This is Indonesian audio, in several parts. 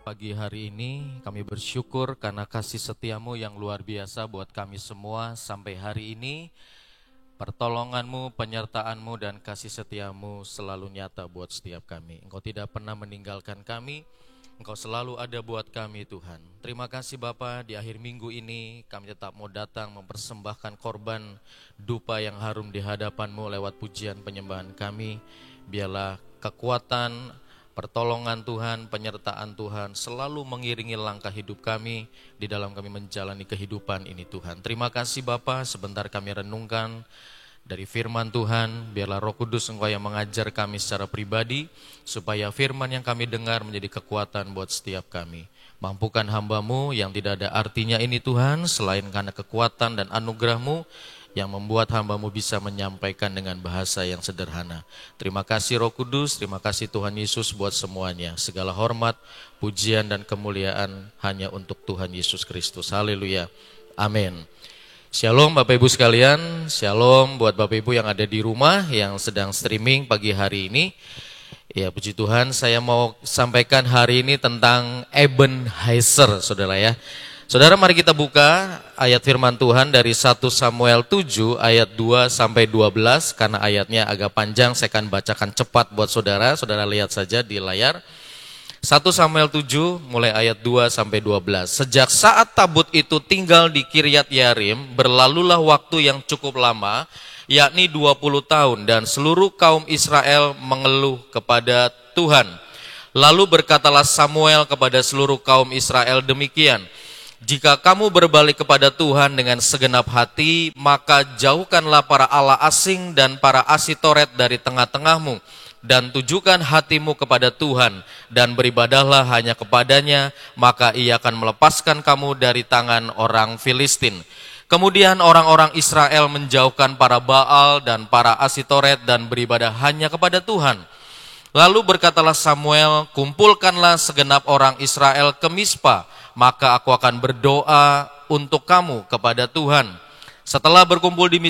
pagi hari ini. Kami bersyukur karena kasih setiamu yang luar biasa buat kami semua sampai hari ini. Pertolonganmu, penyertaanmu, dan kasih setiamu selalu nyata buat setiap kami. Engkau tidak pernah meninggalkan kami, Engkau selalu ada buat kami Tuhan. Terima kasih Bapa, di akhir minggu ini kami tetap mau datang mempersembahkan korban dupa yang harum di hadapan-Mu lewat pujian penyembahan kami. Biarlah kekuatan, pertolongan Tuhan, penyertaan Tuhan selalu mengiringi langkah hidup kami di dalam kami menjalani kehidupan ini Tuhan. Terima kasih Bapa, sebentar kami renungkan dari firman Tuhan. Biarlah Roh Kudus Engkau yang mengajar kami secara pribadi, supaya firman yang kami dengar menjadi kekuatan buat setiap kami. Mampukan hamba-Mu yang tidak ada artinya ini Tuhan, selain karena kekuatan dan anugerah-Mu yang membuat hamba-Mu bisa menyampaikan dengan bahasa yang sederhana. Terima kasih Roh Kudus, terima kasih Tuhan Yesus buat semuanya. Segala hormat, pujian, dan kemuliaan hanya untuk Tuhan Yesus Kristus. Haleluya. Amin. Shalom Bapak Ibu sekalian, shalom buat Bapak Ibu yang ada di rumah, yang sedang streaming pagi hari ini. Ya puji Tuhan, saya mau sampaikan hari ini tentang Ebenezer, saudara ya. Saudara, mari kita buka ayat firman Tuhan dari 1 Samuel 7 ayat 2 sampai 12. Karena ayatnya agak panjang, saya akan bacakan cepat buat saudara. Saudara lihat saja di layar. 1 Samuel 7 mulai ayat 2 sampai 12. Sejak saat tabut itu tinggal di Kiryat Yarim, berlalulah waktu yang cukup lama, yakni 20 tahun, dan seluruh kaum Israel mengeluh kepada Tuhan. Lalu berkatalah Samuel kepada seluruh kaum Israel demikian: jika kamu berbalik kepada Tuhan dengan segenap hati, maka jauhkanlah para allah asing dan para asitoret dari tengah-tengahmu, dan tujukan hatimu kepada Tuhan, dan beribadahlah hanya kepadanya, maka ia akan melepaskan kamu dari tangan orang Filistin. Kemudian orang-orang Israel menjauhkan para Baal dan para asitoret dan beribadah hanya kepada Tuhan. Lalu berkatalah Samuel, kumpulkanlah segenap orang Israel ke Mispa, maka aku akan berdoa untuk kamu kepada Tuhan. Setelah berkumpul di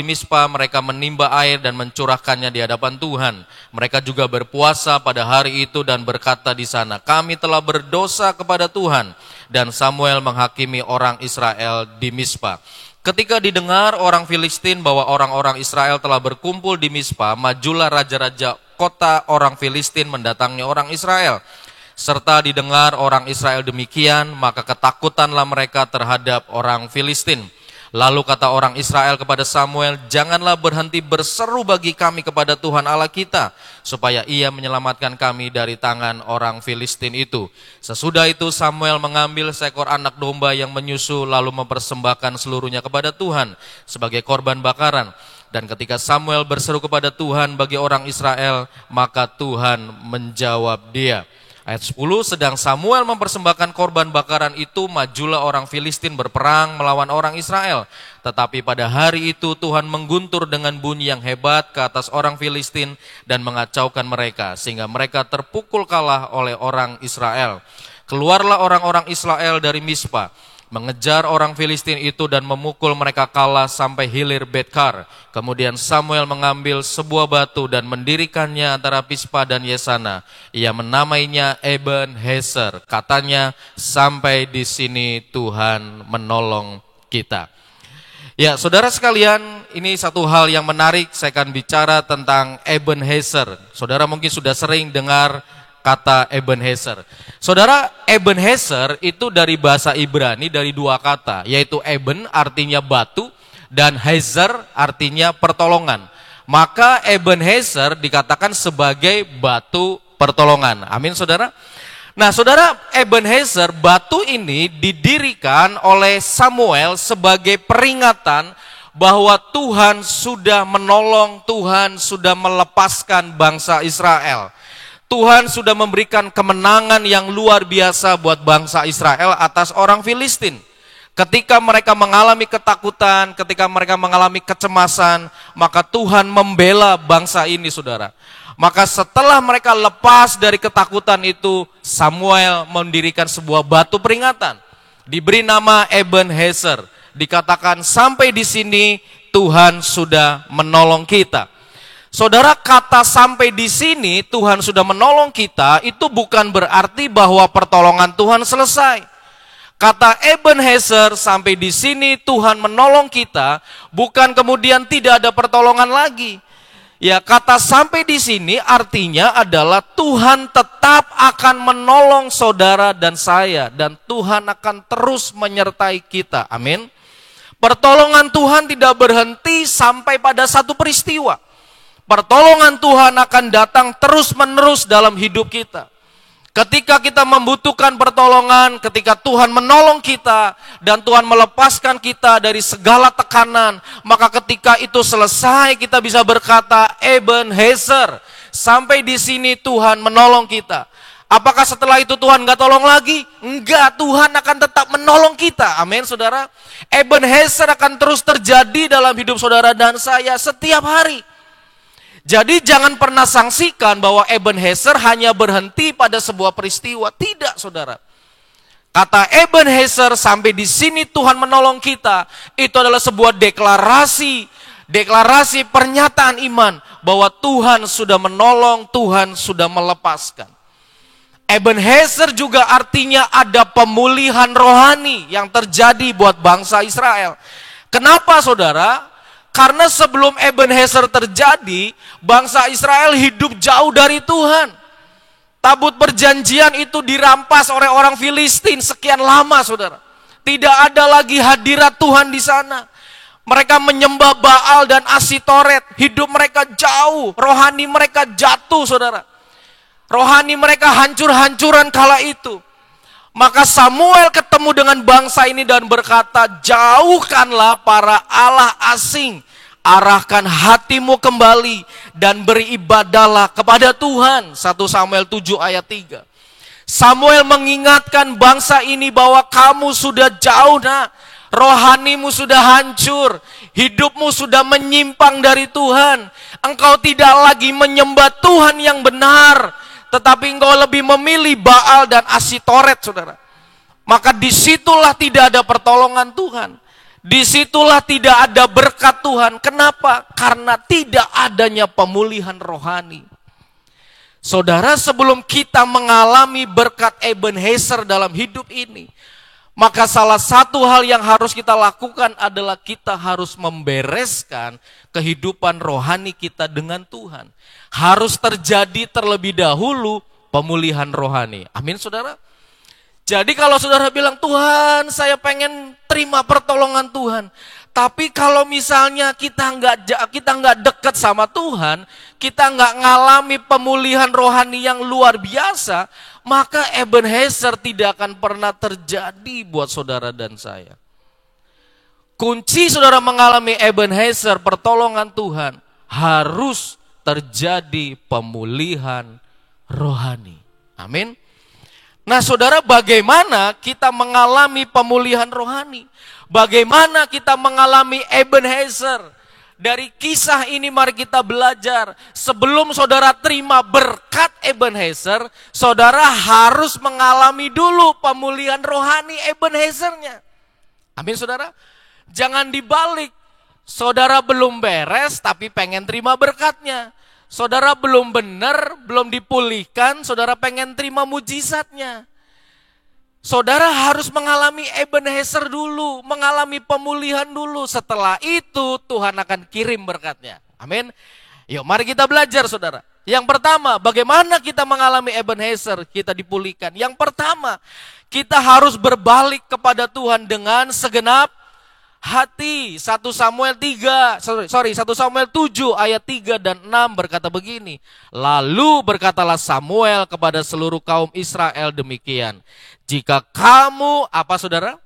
Mispa, mereka menimba air dan mencurahkannya di hadapan Tuhan. Mereka juga berpuasa pada hari itu dan berkata di sana, kami telah berdosa kepada Tuhan. Dan Samuel menghakimi orang Israel di Mispa. Ketika didengar orang Filistin bahwa orang-orang Israel telah berkumpul di Mispa, majulah raja-raja kota orang Filistin mendatangi orang Israel. Serta didengar orang Israel demikian, maka ketakutanlah mereka terhadap orang Filistin. Lalu kata orang Israel kepada Samuel, janganlah berhenti berseru bagi kami kepada Tuhan Allah kita, supaya ia menyelamatkan kami dari tangan orang Filistin itu. Sesudah itu Samuel mengambil seekor anak domba yang menyusu, lalu mempersembahkan seluruhnya kepada Tuhan sebagai korban bakaran. Dan ketika Samuel berseru kepada Tuhan bagi orang Israel, maka Tuhan menjawab dia. Ayat 10, sedang Samuel mempersembahkan korban bakaran itu, majulah orang Filistin berperang melawan orang Israel. Tetapi pada hari itu Tuhan mengguntur dengan bunyi yang hebat ke atas orang Filistin dan mengacaukan mereka, sehingga mereka terpukul kalah oleh orang Israel. Keluarlah orang-orang Israel dari Mispa, mengejar orang Filistin itu dan memukul mereka kalah sampai hilir Betkar. Kemudian Samuel mengambil sebuah batu dan mendirikannya antara Pispa dan Yesana. Ia menamainya Ebenezer. Katanya, sampai di sini Tuhan menolong kita. Ya, saudara sekalian, ini satu hal yang menarik. Saya akan bicara tentang Ebenezer. Saudara mungkin sudah sering dengar kata Ebenezer. Saudara, Ebenezer itu dari bahasa Ibrani dari dua kata, yaitu Eben artinya batu dan Hezer artinya pertolongan. Maka Ebenezer dikatakan sebagai batu pertolongan. Amin saudara. Nah saudara, Ebenezer, batu ini didirikan oleh Samuel sebagai peringatan bahwa Tuhan sudah menolong, Tuhan sudah melepaskan bangsa Israel. Tuhan sudah memberikan kemenangan yang luar biasa buat bangsa Israel atas orang Filistin. Ketika mereka mengalami ketakutan, ketika mereka mengalami kecemasan, maka Tuhan membela bangsa ini saudara. Maka setelah mereka lepas dari ketakutan itu, Samuel mendirikan sebuah batu peringatan. Diberi nama Ebenezer. Dikatakan sampai di sini Tuhan sudah menolong kita. Saudara, kata sampai di sini Tuhan sudah menolong kita, itu bukan berarti bahwa pertolongan Tuhan selesai. Kata Ebenezer, sampai di sini Tuhan menolong kita, bukan kemudian tidak ada pertolongan lagi. Ya, kata sampai di sini artinya adalah Tuhan tetap akan menolong saudara dan saya, dan Tuhan akan terus menyertai kita. Amin. Pertolongan Tuhan tidak berhenti sampai pada satu peristiwa. Pertolongan Tuhan akan datang terus-menerus dalam hidup kita. Ketika kita membutuhkan pertolongan, ketika Tuhan menolong kita, dan Tuhan melepaskan kita dari segala tekanan, maka ketika itu selesai kita bisa berkata, Ebenezer, sampai di sini Tuhan menolong kita. Apakah setelah itu Tuhan nggak tolong lagi? Enggak, Tuhan akan tetap menolong kita. Amin, saudara. Ebenezer akan terus terjadi dalam hidup saudara dan saya setiap hari. Jadi jangan pernah sangsikan bahwa Ebenezer hanya berhenti pada sebuah peristiwa. Tidak, saudara. Kata Ebenezer, sampai di sini Tuhan menolong kita. Itu adalah sebuah deklarasi pernyataan iman bahwa Tuhan sudah menolong, Tuhan sudah melepaskan. Ebenezer juga artinya ada pemulihan rohani yang terjadi buat bangsa Israel. Kenapa, saudara? Karena sebelum Ebenezer terjadi, bangsa Israel hidup jauh dari Tuhan. Tabut perjanjian itu dirampas oleh orang Filistin sekian lama, saudara. Tidak ada lagi hadirat Tuhan di sana. Mereka menyembah Baal dan Asitoret. Hidup mereka jauh, rohani mereka jatuh, saudara. Rohani mereka hancur-hancuran kala itu. Maka Samuel ketemu dengan bangsa ini dan berkata, jauhkanlah para Allah asing, arahkan hatimu kembali dan beribadahlah kepada Tuhan. 1 Samuel 7 ayat 3. Samuel mengingatkan bangsa ini bahwa kamu sudah jauh, nak. Rohanimu sudah hancur, hidupmu sudah menyimpang dari Tuhan. Engkau tidak lagi menyembah Tuhan yang benar, tetapi engkau lebih memilih Baal dan Asitoret, saudara. Maka disitulah tidak ada pertolongan Tuhan. Disitulah tidak ada berkat Tuhan. Kenapa? Karena tidak adanya pemulihan rohani. Saudara, sebelum kita mengalami berkat Ebenezer dalam hidup ini, maka salah satu hal yang harus kita lakukan adalah kita harus membereskan kehidupan rohani kita dengan Tuhan. Harus terjadi terlebih dahulu pemulihan rohani. Amin, saudara. Jadi kalau saudara bilang, Tuhan, saya pengen terima pertolongan Tuhan. Tapi kalau misalnya kita nggak dekat sama Tuhan, kita nggak ngalami pemulihan rohani yang luar biasa, maka Ebenezer tidak akan pernah terjadi buat saudara dan saya. Kunci saudara mengalami Ebenezer, pertolongan Tuhan, harus terjadi pemulihan rohani. Amin. Nah, saudara, bagaimana kita mengalami pemulihan rohani? Bagaimana kita mengalami Ebenezer? Dari kisah ini mari kita belajar. Sebelum saudara terima berkat Ebenezer, saudara harus mengalami dulu pemulihan rohani Ebenezernya. Amin, saudara. Jangan dibalik. Saudara belum beres tapi pengen terima berkatnya. Saudara belum benar, belum dipulihkan, saudara pengen terima mujizatnya. Saudara harus mengalami Ebenezer dulu, mengalami pemulihan dulu. Setelah itu Tuhan akan kirim berkatnya. Amin. Yuk mari kita belajar, saudara. Yang pertama, bagaimana kita mengalami Ebenezer, kita dipulihkan. Yang pertama, kita harus berbalik kepada Tuhan dengan segenap hati. 1 Samuel 7 ayat 3 dan 6 berkata begini. Lalu berkatalah Samuel kepada seluruh kaum Israel demikian. Jika kamu, apa saudara?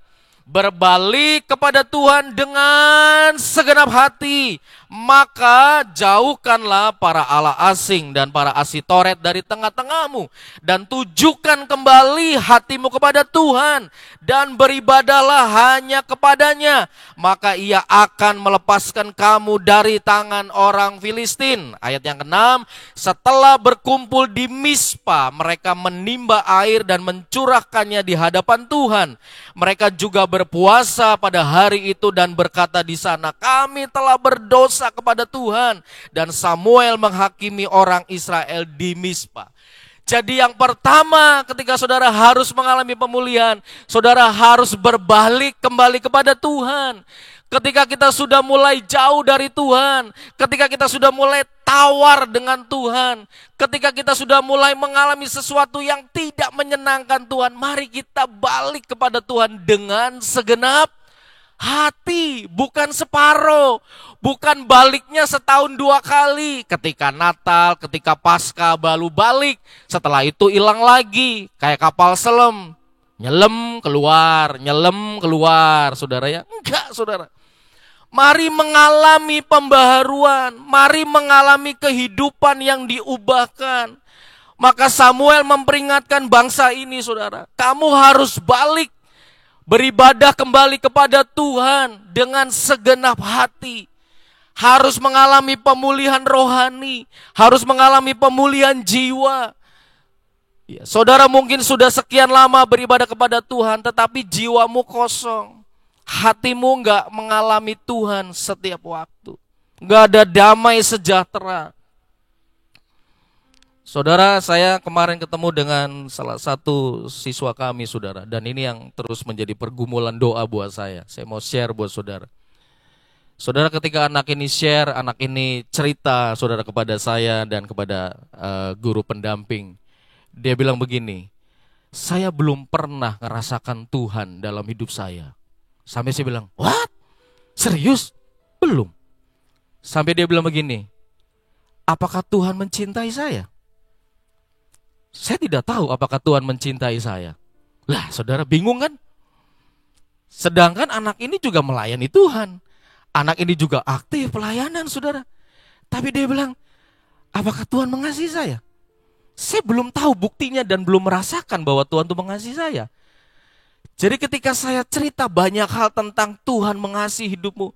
Berbalik kepada Tuhan dengan segenap hati, maka jauhkanlah para Allah asing dan para Asitoret dari tengah-tengahmu, dan tujukan kembali hatimu kepada Tuhan, dan beribadahlah hanya kepadanya, maka ia akan melepaskan kamu dari tangan orang Filistin. Ayat yang ke-6, setelah berkumpul di Mispa, mereka menimba air dan mencurahkannya di hadapan Tuhan. Mereka juga berpuasa pada hari itu dan berkata di sana, kami telah berdosa kepada Tuhan. Dan Samuel menghakimi orang Israel di Mizpa. Jadi yang pertama ketika saudara harus mengalami pemulihan, saudara harus berbalik kembali kepada Tuhan. Ketika kita sudah mulai jauh dari Tuhan, ketika kita sudah mulai tawar dengan Tuhan, ketika kita sudah mulai mengalami sesuatu yang tidak menyenangkan Tuhan, mari kita balik kepada Tuhan dengan segenap hati, bukan separuh, bukan baliknya setahun 2 kali. Ketika Natal, ketika Paskah baru balik, setelah itu hilang lagi, kayak kapal selam, nyelam keluar, saudara ya. Enggak, saudara. Mari mengalami pembaharuan, mari mengalami kehidupan yang diubahkan. Maka Samuel memperingatkan bangsa ini, saudara, kamu harus balik, beribadah kembali kepada Tuhan dengan segenap hati. Harus mengalami pemulihan rohani, harus mengalami pemulihan jiwa. Ya, saudara mungkin sudah sekian lama beribadah kepada Tuhan, tetapi jiwamu kosong. Hatimu gak mengalami Tuhan setiap waktu. Gak ada damai sejahtera. Saudara, saya kemarin ketemu dengan salah satu siswa kami, saudara. Dan ini yang terus menjadi pergumulan doa buat saya. Saya mau share buat saudara. Saudara, ketika anak ini share, anak ini cerita, saudara, kepada saya dan kepada guru pendamping. Dia bilang begini, saya belum pernah ngerasakan Tuhan dalam hidup saya. Sampai saya bilang, what? Serius? Belum. Sampai dia bilang begini, apakah Tuhan mencintai saya? Saya tidak tahu apakah Tuhan mencintai saya. Lah, saudara bingung kan? Sedangkan anak ini juga melayani Tuhan. Anak ini juga aktif pelayanan, saudara. Tapi dia bilang, apakah Tuhan mengasihi saya? Saya belum tahu buktinya dan belum merasakan bahwa Tuhan itu mengasihi saya. Jadi ketika saya cerita banyak hal tentang Tuhan mengasihi hidupmu,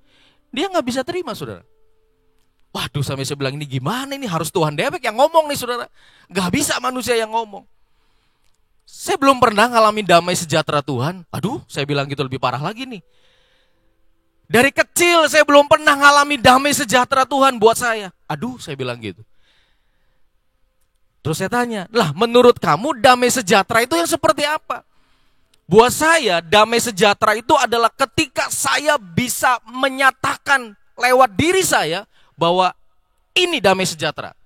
dia gak bisa terima, saudara. Waduh, sampai saya bilang, ini gimana ini, harus Tuhan dewek yang ngomong nih, saudara. Gak bisa manusia yang ngomong. Saya belum pernah ngalamin damai sejahtera Tuhan. Aduh, saya bilang gitu lebih parah lagi nih. Dari kecil saya belum pernah ngalamin damai sejahtera Tuhan buat saya. Aduh, saya bilang gitu. Terus saya tanya, lah menurut kamu damai sejahtera itu yang seperti apa? Buat saya, damai sejahtera itu adalah ketika saya bisa menyatakan lewat diri saya bahwa ini damai sejahtera.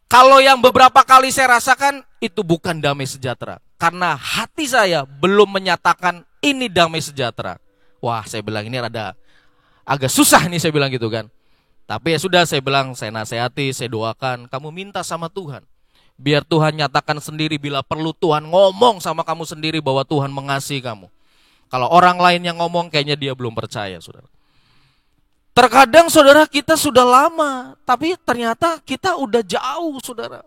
Kalau yang beberapa kali saya rasakan, itu bukan damai sejahtera. Karena hati saya belum menyatakan ini damai sejahtera. Wah, saya bilang ini rada agak susah nih, saya bilang gitu kan. Tapi ya sudah, saya bilang, saya nasihati, saya doakan, kamu minta sama Tuhan. Biar Tuhan nyatakan sendiri, bila perlu Tuhan ngomong sama kamu sendiri bahwa Tuhan mengasihi kamu. Kalau orang lain yang ngomong, kayaknya dia belum percaya, saudara. Terkadang saudara kita sudah lama, tapi ternyata kita udah jauh, saudara.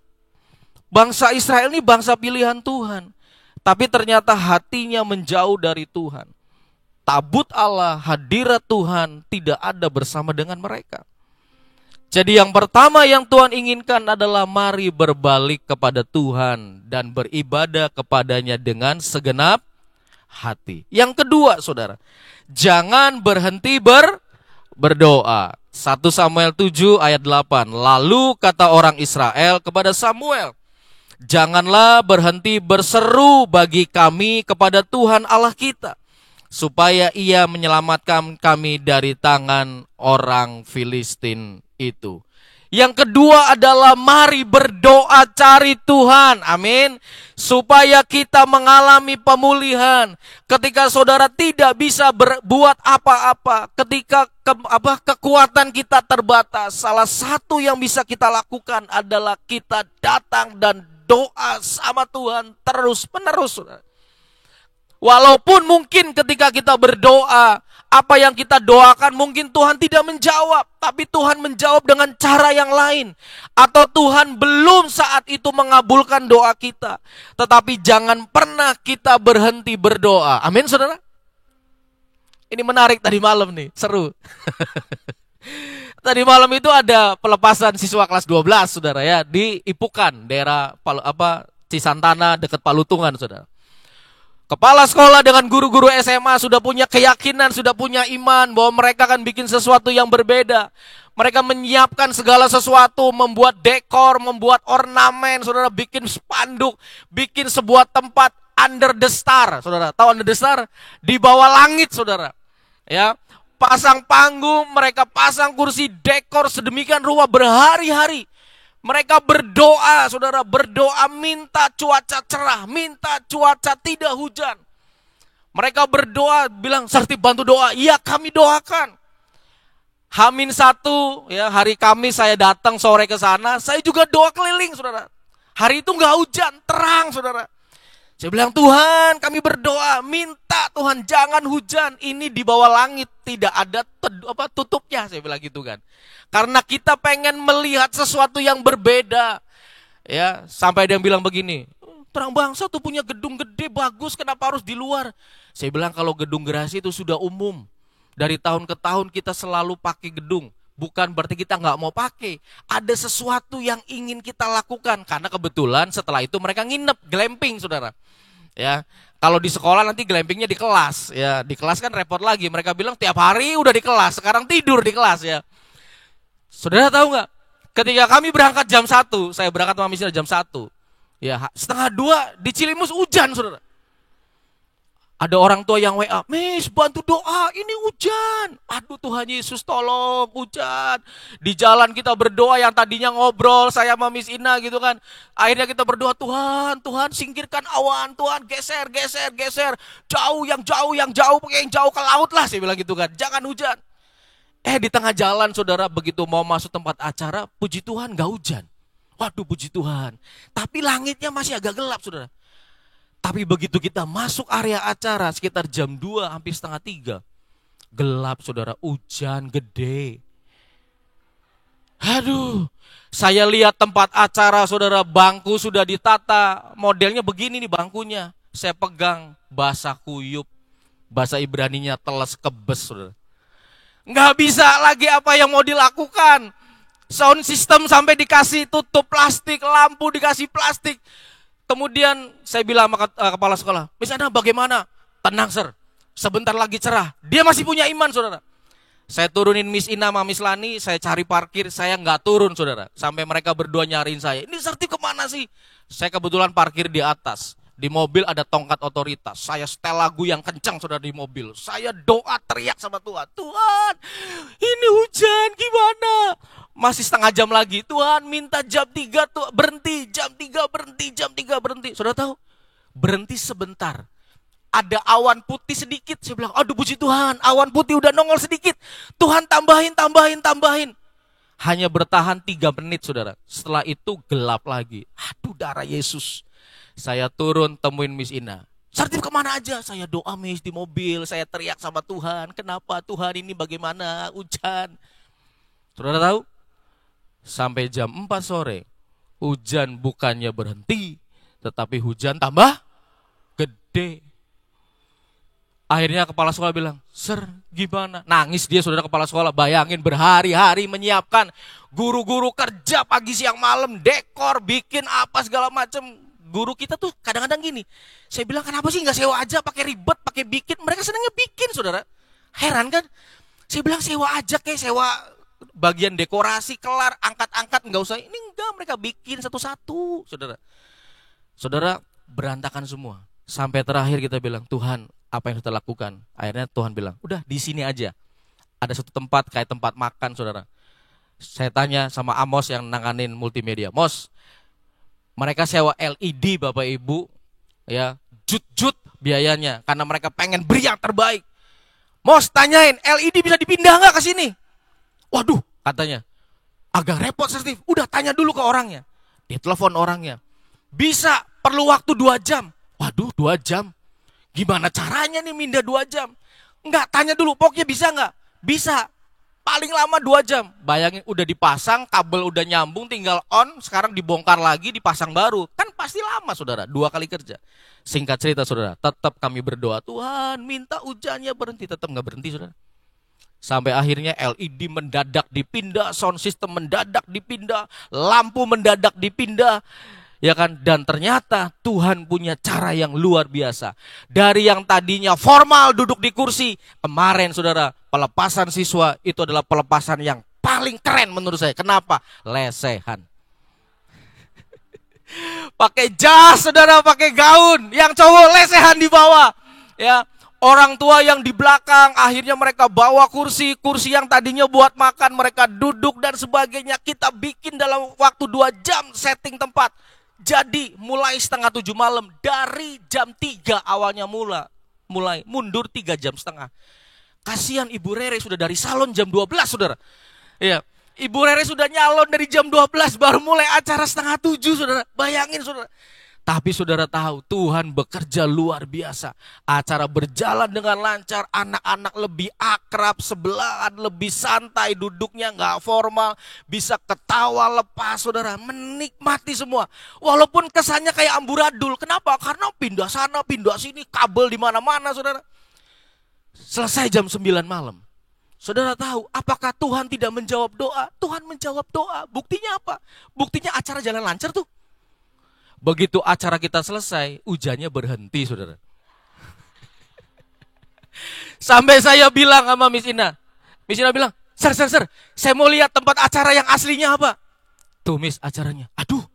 Bangsa Israel ini bangsa pilihan Tuhan. Tapi ternyata hatinya menjauh dari Tuhan. Tabut Allah, hadirat Tuhan tidak ada bersama dengan mereka. Jadi yang pertama yang Tuhan inginkan adalah mari berbalik kepada Tuhan dan beribadah kepadanya dengan segenap hati. Yang kedua, saudara, jangan berhenti berdoa. 1 Samuel 7 ayat 8. Lalu kata orang Israel kepada Samuel, janganlah berhenti berseru bagi kami kepada Tuhan Allah kita, supaya ia menyelamatkan kami dari tangan orang Filistin itu. Yang kedua adalah mari berdoa cari Tuhan, amin, supaya kita mengalami pemulihan. Ketika saudara tidak bisa berbuat apa-apa, ketika kekuatan kita terbatas, salah satu yang bisa kita lakukan adalah kita datang dan doa sama Tuhan terus-menerus, saudara. Walaupun mungkin ketika kita berdoa, apa yang kita doakan mungkin Tuhan tidak menjawab, tapi Tuhan menjawab dengan cara yang lain. Atau Tuhan belum saat itu mengabulkan doa kita. Tetapi jangan pernah kita berhenti berdoa. Amin, saudara? Ini menarik tadi malam nih, seru. Tadi malam itu ada pelepasan siswa kelas 12, saudara ya, di Ipukan, daerah Cisantana dekat Palutungan, saudara. Kepala sekolah dengan guru-guru SMA sudah punya keyakinan, sudah punya iman bahwa mereka akan bikin sesuatu yang berbeda. Mereka menyiapkan segala sesuatu, membuat dekor, membuat ornamen, saudara, bikin spanduk, bikin sebuah tempat under the star, saudara. Tahu under the star? Di bawah langit, saudara. Ya, pasang panggung, mereka pasang kursi, dekor sedemikian rupa berhari-hari. Mereka berdoa, saudara, berdoa minta cuaca cerah, minta cuaca tidak hujan. Mereka berdoa, bilang, Sartip bantu doa. Iya, kami doakan. H-1, ya, hari Kamis saya datang sore ke sana, saya juga doa keliling, saudara. Hari itu nggak hujan, terang, saudara. Saya bilang, Tuhan, kami berdoa, minta Tuhan jangan hujan. Ini di bawah langit, tidak ada tutupnya, saya bilang gitu kan. Karena kita pengen melihat sesuatu yang berbeda. Ya, sampai dia bilang begini, Terang Bangsa tuh punya gedung gede, bagus, kenapa harus di luar? Saya bilang kalau gedung gerasi itu sudah umum. Dari tahun ke tahun kita selalu pakai gedung. Bukan berarti kita nggak mau pakai. Ada sesuatu yang ingin kita lakukan. Karena kebetulan setelah itu mereka nginep, glamping, saudara. Ya, kalau di sekolah nanti glampingnya di kelas. Ya, di kelas kan repot lagi. Mereka bilang tiap hari udah di kelas, sekarang tidur di kelas ya. Saudara tahu nggak? Ketika kami berangkat jam 1, saya berangkat sama misi jam 1. Ya, 1:30 di Cilimus hujan, saudara. Ada orang tua yang WA, Miss bantu doa, ini hujan. Aduh Tuhan Yesus tolong hujan. Di jalan kita berdoa yang tadinya ngobrol, saya sama Miss Ina gitu kan. Akhirnya kita berdoa, Tuhan singkirkan awan, Tuhan geser. Jauh, yang jauh, pakai yang jauh ke laut lah, saya bilang gitu kan. Jangan hujan. Di tengah jalan saudara begitu mau masuk tempat acara, puji Tuhan gak hujan. Waduh puji Tuhan. Tapi langitnya masih agak gelap saudara. Tapi begitu kita masuk area acara sekitar jam 2 hampir setengah 3. Gelap saudara, hujan gede. Aduh, saya lihat tempat acara saudara, bangku sudah ditata. Modelnya begini nih bangkunya. Saya pegang basah kuyup. Bahasa Ibraninya teles kebes saudara. Nggak bisa lagi apa yang mau dilakukan. Sound system sampai dikasih tutup plastik, lampu dikasih plastik. Kemudian saya bilang sama kepala sekolah, Miss Ana bagaimana? Tenang sir, sebentar lagi cerah. Dia masih punya iman saudara. Saya turunin Miss Ina sama Miss Lani, saya cari parkir, saya nggak turun saudara. Sampai mereka berdua nyariin saya, ini Sartip kemana sih? Saya kebetulan parkir di atas. Di mobil ada tongkat otoritas. Saya setel lagu yang kencang saudara di mobil. Saya doa teriak sama Tuhan. Tuhan, ini hujan gimana? Masih setengah jam lagi. Tuhan minta jam 3 tuh berhenti. Jam 3 berhenti. Saudara tahu? Berhenti sebentar. Ada awan putih sedikit. Saya bilang, aduh puji Tuhan. Awan putih udah nongol sedikit. Tuhan tambahin. Hanya bertahan 3 menit saudara. Setelah itu gelap lagi. Aduh darah Yesus. Saya turun temuin Miss Ina. Sartip kemana aja? Saya doa Miss di mobil. Saya teriak sama Tuhan. Kenapa Tuhan ini bagaimana? Hujan. Saudara tahu? Sampai jam 4 sore. Hujan bukannya berhenti. Tetapi hujan tambah gede. Akhirnya kepala sekolah bilang, Sir gimana? Nangis dia saudara kepala sekolah. Bayangin berhari-hari menyiapkan. Guru-guru kerja pagi siang malam. Dekor, bikin apa segala macam. Guru kita tuh kadang-kadang gini. Saya bilang kenapa sih gak sewa aja pakai ribet, pakai bikin. Mereka senangnya bikin saudara. Heran kan? Saya bilang sewa aja kayak sewa bagian dekorasi kelar, angkat-angkat gak usah. Ini enggak, mereka bikin satu-satu saudara. Saudara berantakan semua. Sampai terakhir kita bilang Tuhan apa yang kita lakukan? Akhirnya Tuhan bilang udah di sini aja. Ada satu tempat kayak tempat makan saudara. Saya tanya sama Amos yang nanganin multimedia. Mos, mereka sewa LED Bapak Ibu, ya jut biayanya karena mereka pengen beri yang terbaik. Mos tanyain LED bisa dipindah nggak ke sini? Waduh katanya agak repot Steve. Udah tanya dulu ke orangnya. Ditelepon orangnya. Bisa perlu waktu 2 jam. Waduh 2 jam. Gimana caranya nih mindah 2 jam? Enggak tanya dulu pokoknya bisa nggak? Bisa. Paling lama 2 jam. Bayangin udah dipasang, kabel udah nyambung, tinggal on, sekarang dibongkar lagi, dipasang baru. Kan pasti lama saudara, 2 kali kerja. Singkat cerita saudara, tetap kami berdoa, Tuhan minta hujannya berhenti, tetap gak berhenti saudara. Sampai akhirnya LED mendadak dipindah, sound system mendadak dipindah, lampu mendadak dipindah. Ya kan? Dan ternyata Tuhan punya cara yang luar biasa. Dari yang tadinya formal duduk di kursi, kemarin saudara, pelepasan siswa itu adalah pelepasan yang paling keren menurut saya. Kenapa? Lesehan. Pakai jas saudara, pakai gaun. Yang cowok lesehan di bawah. Ya, orang tua yang di belakang, akhirnya mereka bawa kursi yang tadinya buat makan, mereka duduk dan sebagainya. Kita bikin dalam waktu 2 jam setting tempat. Jadi mulai setengah 7 malam, dari jam 3 awalnya mulai mundur 3 jam setengah. Kasihan Ibu Rere sudah dari salon jam 12 saudara. Iya, Ibu Rere sudah nyalon dari jam 12, baru mulai acara setengah 7 saudara. Bayangin saudara. Tapi saudara tahu Tuhan bekerja luar biasa. Acara berjalan dengan lancar, anak-anak lebih akrab, sebelahan, lebih santai, duduknya nggak formal, bisa ketawa lepas saudara, menikmati semua. Walaupun kesannya kayak amburadul. Kenapa? Karena pindah sana, pindah sini, kabel di mana-mana saudara. Selesai jam 9 malam. Saudara tahu apakah Tuhan tidak menjawab doa? Tuhan menjawab doa. Buktinya apa? Buktinya acara jalan lancar tuh. Begitu acara kita selesai, hujannya berhenti, saudara. Sampai saya bilang sama Miss Ina. Miss Ina bilang, Sir, saya mau lihat tempat acara yang aslinya apa. Tuh Miss, acaranya. Aduh,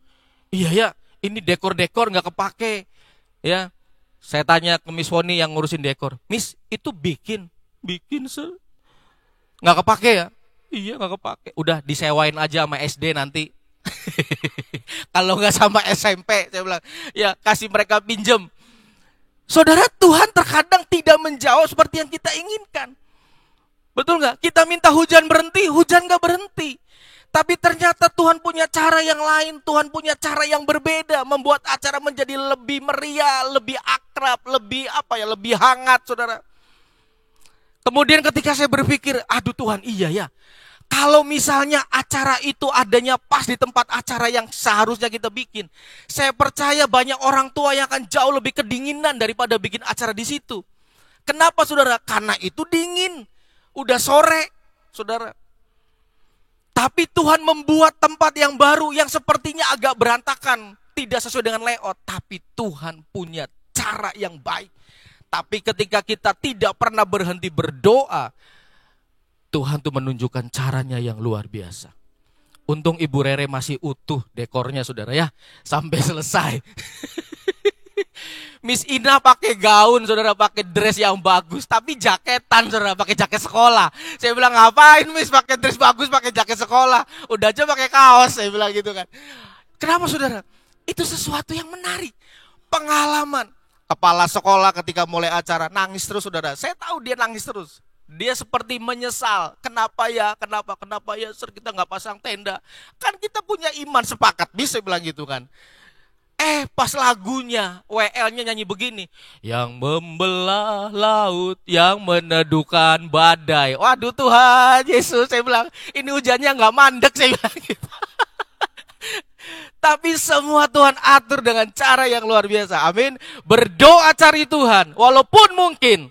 iya ya, ini dekor-dekor gak kepake. Ya, saya tanya ke Miss Woni yang ngurusin dekor. Miss, itu bikin Sir. Gak kepake ya? Iya, gak kepake. Udah disewain aja sama SD nanti. Kalau nggak sama SMP, saya bilang, ya kasih mereka pinjem. Saudara, Tuhan terkadang tidak menjawab seperti yang kita inginkan. Betul nggak? Kita minta hujan berhenti, hujan nggak berhenti. Tapi ternyata Tuhan punya cara yang lain, Tuhan punya cara yang berbeda, membuat acara menjadi lebih meriah, lebih akrab, lebih hangat, saudara. Kemudian ketika saya berpikir, aduh Tuhan, iya ya. Kalau misalnya acara itu adanya pas di tempat acara yang seharusnya kita bikin, saya percaya banyak orang tua yang akan jauh lebih kedinginan daripada bikin acara di situ. Kenapa saudara? Karena itu dingin, udah sore, saudara. Tapi Tuhan membuat tempat yang baru yang sepertinya agak berantakan, tidak sesuai dengan layout, tapi Tuhan punya cara yang baik. Tapi ketika kita tidak pernah berhenti berdoa, Tuhan tuh menunjukkan caranya yang luar biasa. Untung Ibu Rere masih utuh dekornya saudara ya, sampai selesai. Miss Ina pakai gaun saudara, pakai dress yang bagus, tapi jaketan saudara, pakai jaket sekolah. Saya bilang, ngapain Miss pakai dress bagus, pakai jaket sekolah? Udah aja pakai kaos, saya bilang gitu kan. Kenapa saudara? Itu sesuatu yang menarik. Pengalaman. Kepala sekolah ketika mulai acara nangis terus saudara. Saya tahu dia nangis terus. Dia seperti menyesal. Kenapa ya Sir, kita gak pasang tenda. Kan kita punya iman sepakat, bisa bilang gitu kan. Pas lagunya, WL-nya nyanyi begini. Yang membelah laut, yang meneduhkan badai. Waduh Tuhan Yesus, saya bilang, ini hujannya gak mandek, saya bilang gitu. Tapi semua Tuhan atur dengan cara yang luar biasa. Amin. Berdoa cari Tuhan, walaupun mungkin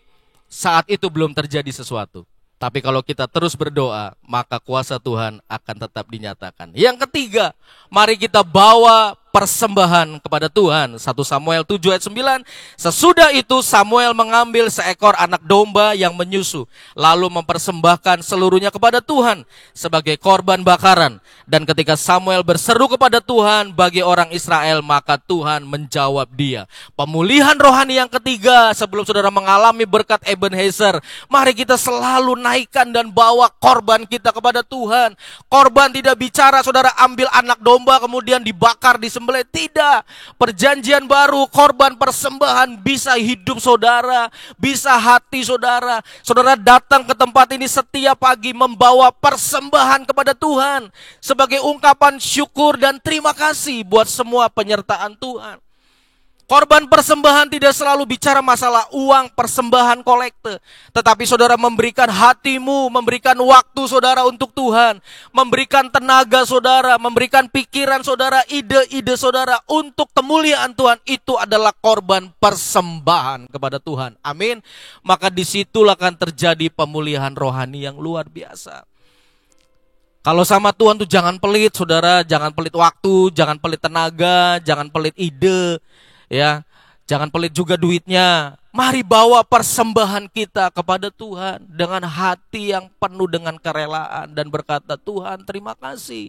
saat itu belum terjadi sesuatu. Tapi kalau kita terus berdoa, maka kuasa Tuhan akan tetap dinyatakan. Yang ketiga, mari kita bawa persembahan kepada Tuhan. 1 Samuel 7 ayat 9. Sesudah itu Samuel mengambil seekor anak domba yang menyusu, lalu mempersembahkan seluruhnya kepada Tuhan sebagai korban bakaran. Dan ketika Samuel berseru kepada Tuhan bagi orang Israel, maka Tuhan menjawab dia. Pemulihan rohani yang ketiga, sebelum saudara mengalami berkat Ebenezer, mari kita selalu naikkan dan bawa korban kita kepada Tuhan. Korban tidak bicara saudara ambil anak domba kemudian dibakar, disembelih. Tidak. Perjanjian baru, korban persembahan bisa hidup saudara, bisa hati saudara. Saudara datang ke tempat ini setiap pagi membawa persembahan kepada Tuhan sebagai ungkapan syukur dan terima kasih buat semua penyertaan Tuhan. Korban persembahan tidak selalu bicara masalah uang, persembahan kolekte. Tetapi saudara memberikan hatimu, memberikan waktu saudara untuk Tuhan. Memberikan tenaga saudara, memberikan pikiran saudara, ide-ide saudara untuk kemuliaan Tuhan. Itu adalah korban persembahan kepada Tuhan. Amin. Maka disitulah akan terjadi pemulihan rohani yang luar biasa. Kalau sama Tuhan tuh jangan pelit, saudara, jangan pelit waktu, jangan pelit tenaga, jangan pelit ide, ya, jangan pelit juga duitnya. Mari bawa persembahan kita kepada Tuhan dengan hati yang penuh dengan kerelaan dan berkata, Tuhan terima kasih.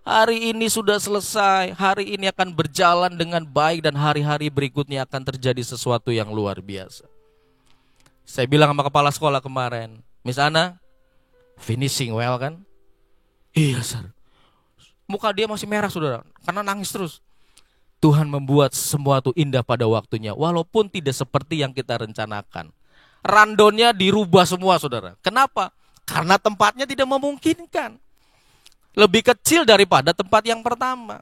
Hari ini sudah selesai, hari ini akan berjalan dengan baik dan hari-hari berikutnya akan terjadi sesuatu yang luar biasa. Saya bilang sama kepala sekolah kemarin, Miss Ana, finishing well kan? Iya, sir. Muka dia masih merah, saudara, karena nangis terus. Tuhan membuat semua itu indah pada waktunya, walaupun tidak seperti yang kita rencanakan. Randonnya dirubah semua, saudara. Kenapa? Karena tempatnya tidak memungkinkan. Lebih kecil daripada tempat yang pertama.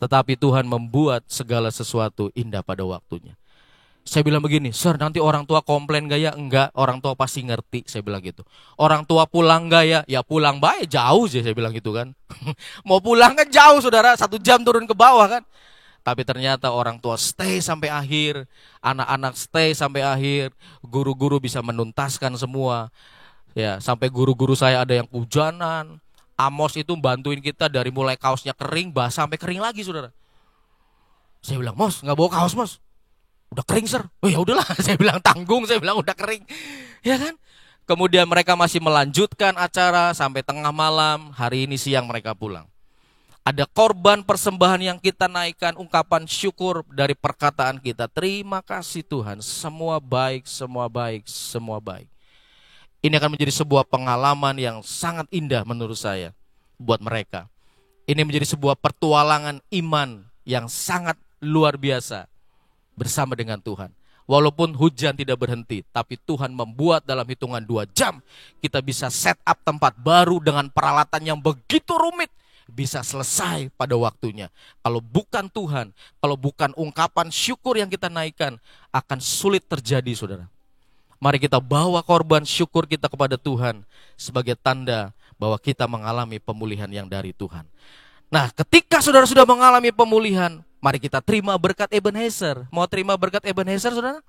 Tetapi Tuhan membuat segala sesuatu indah pada waktunya. Saya bilang begini, sir, nanti orang tua komplain gak ya? Enggak, orang tua pasti ngerti, saya bilang gitu. Orang tua pulang gak ya? Ya pulang baik, jauh sih, saya bilang gitu kan. Mau pulang kan jauh, saudara, 1 jam turun ke bawah kan. Tapi ternyata orang tua stay sampai akhir, anak-anak stay sampai akhir, guru-guru bisa menuntaskan semua. Ya, sampai guru-guru saya ada yang hujanan. Amos itu bantuin kita dari mulai kaosnya kering, basah sampai kering lagi, saudara. Saya bilang, Mos, nggak bawa kaos, Mos. Udah kering, sir. Oh ya udahlah, saya bilang tanggung, saya bilang udah kering. Ya kan? Kemudian mereka masih melanjutkan acara sampai tengah malam, hari ini siang mereka pulang. Ada korban persembahan yang kita naikkan, ungkapan syukur dari perkataan kita. Terima kasih Tuhan, semua baik, semua baik, semua baik. Ini akan menjadi sebuah pengalaman yang sangat indah menurut saya buat mereka. Ini menjadi sebuah pertualangan iman yang sangat luar biasa bersama dengan Tuhan. Walaupun hujan tidak berhenti, tapi Tuhan membuat dalam hitungan 2 jam kita bisa set up tempat baru dengan peralatan yang begitu rumit, bisa selesai pada waktunya. Kalau bukan Tuhan, kalau bukan ungkapan syukur yang kita naikkan, akan sulit terjadi, saudara. Mari kita bawa korban syukur kita kepada Tuhan sebagai tanda bahwa kita mengalami pemulihan yang dari Tuhan. Nah, ketika saudara sudah mengalami pemulihan, mari kita terima berkat Ebenezer. Mau terima berkat Ebenezer, saudara?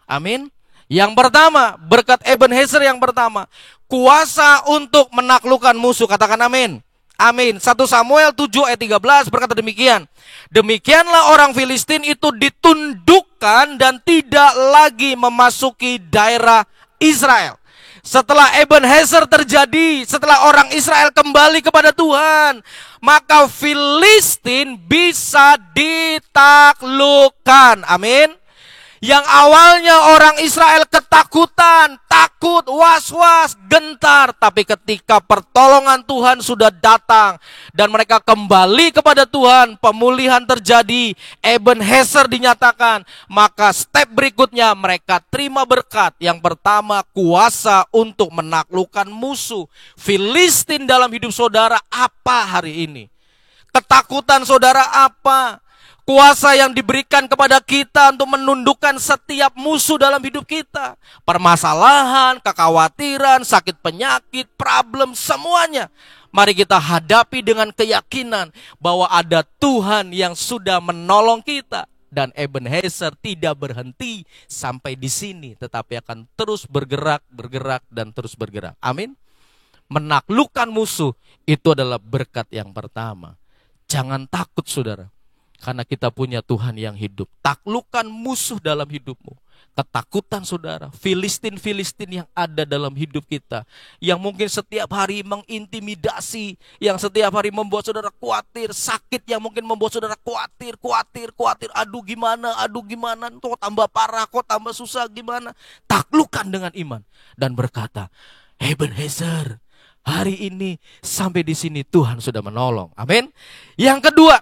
Amin. Yang pertama, berkat Ebenezer yang pertama, kuasa untuk menaklukkan musuh. Katakan amin. Amin. 1 Samuel 7 ayat 13 berkata demikian. Demikianlah orang Filistin itu ditundukkan dan tidak lagi memasuki daerah Israel. Setelah Ebenezer terjadi, setelah orang Israel kembali kepada Tuhan, maka Filistin bisa ditaklukkan. Amin. Yang awalnya orang Israel ketakutan, takut, was-was, gentar. Tapi ketika pertolongan Tuhan sudah datang dan mereka kembali kepada Tuhan, pemulihan terjadi, Ebenezer dinyatakan. Maka step berikutnya mereka terima berkat. Yang pertama, kuasa untuk menaklukkan musuh. Filistin dalam hidup saudara apa hari ini? Ketakutan saudara apa? Kuasa yang diberikan kepada kita untuk menundukkan setiap musuh dalam hidup kita. Permasalahan, kekhawatiran, sakit penyakit, problem, semuanya. Mari kita hadapi dengan keyakinan bahwa ada Tuhan yang sudah menolong kita. Dan Ebenezer tidak berhenti sampai di sini, tetapi akan terus bergerak, dan terus bergerak. Amin. Menaklukkan musuh, itu adalah berkat yang pertama. Jangan takut, saudara. Karena kita punya Tuhan yang hidup. Taklukkan musuh dalam hidupmu. Ketakutan saudara, Filistin yang ada dalam hidup kita, yang mungkin setiap hari mengintimidasi, yang setiap hari membuat saudara khawatir, sakit yang mungkin membuat saudara khawatir. Aduh gimana, kok tambah parah, kok tambah susah, gimana. Taklukkan dengan iman dan berkata, Ebenezer, hari ini sampai di sini Tuhan sudah menolong. Amin. Yang kedua,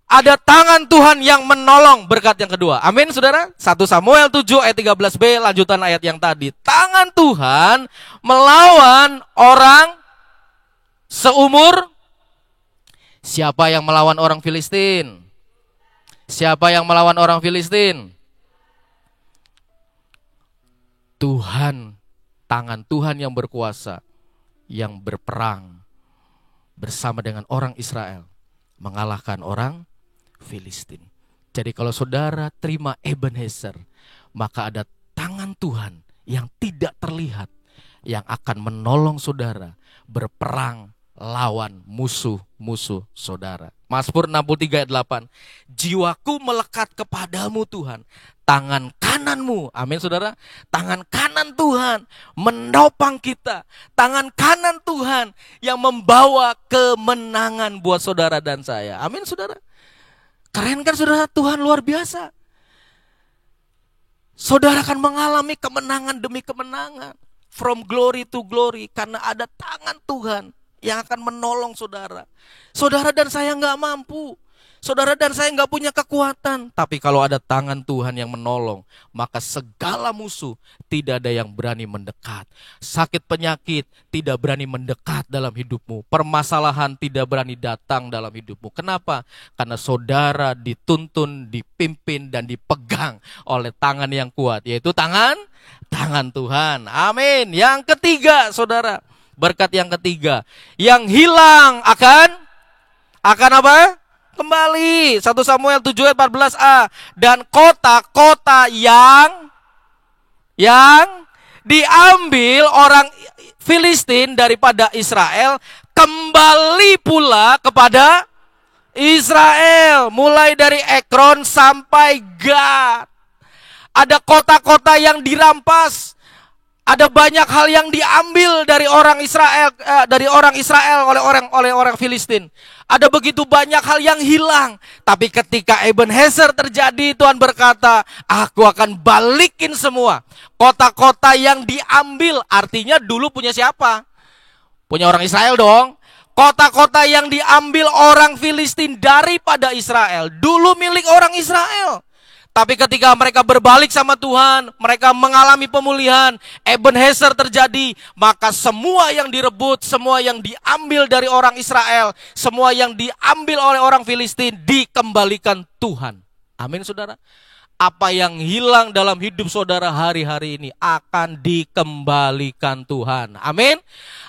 ada tangan Tuhan yang menolong, berkat yang kedua. Amin, saudara. 1 Samuel 7 ayat 13b, lanjutan ayat yang tadi. Tangan Tuhan melawan orang seumur. Siapa yang melawan orang Filistin? Siapa yang melawan orang Filistin? Tuhan, tangan Tuhan yang berkuasa, yang berperang bersama dengan orang Israel, mengalahkan orang Filistin. Jadi kalau saudara terima Ebenezer, maka ada tangan Tuhan yang tidak terlihat, yang akan menolong saudara berperang lawan musuh-musuh saudara. Mazmur 63 ayat 8. Jiwaku melekat kepadamu Tuhan, tangan kananmu, amin saudara, tangan kanan Tuhan menopang kita, tangan kanan Tuhan yang membawa kemenangan buat saudara dan saya, amin saudara. Keren kan saudara, Tuhan luar biasa. Saudara akan mengalami kemenangan demi kemenangan, from glory to glory, karena ada tangan Tuhan yang akan menolong saudara. Saudara dan saya nggak mampu. Saudara dan saya nggak punya kekuatan. Tapi kalau ada tangan Tuhan yang menolong, maka segala musuh tidak ada yang berani mendekat. Sakit penyakit tidak berani mendekat dalam hidupmu. Permasalahan tidak berani datang dalam hidupmu. Kenapa? Karena saudara dituntun, dipimpin, dan dipegang oleh tangan yang kuat. Yaitu tangan Tuhan. Amin. Yang ketiga saudara, berkat yang ketiga, yang hilang akan apa? Kembali. 1 Samuel 7 ayat 14a. Dan kota-kota yang diambil orang Filistin daripada Israel kembali pula kepada Israel. Mulai dari Ekron sampai Gad. Ada kota-kota yang dirampas. Ada banyak hal yang diambil dari orang Israel, oleh orang Filistin. Ada begitu banyak hal yang hilang. Tapi ketika Ebenezer terjadi, Tuhan berkata, aku akan balikin semua. Kota-kota yang diambil, artinya dulu punya siapa? Punya orang Israel dong. Kota-kota yang diambil orang Filistin daripada Israel, dulu milik orang Israel. Tapi ketika mereka berbalik sama Tuhan, mereka mengalami pemulihan, Ebenezer terjadi, maka semua yang direbut, semua yang diambil dari orang Israel, semua yang diambil oleh orang Filistin, dikembalikan Tuhan. Amin saudara. Apa yang hilang dalam hidup saudara hari-hari ini akan dikembalikan Tuhan. Amin.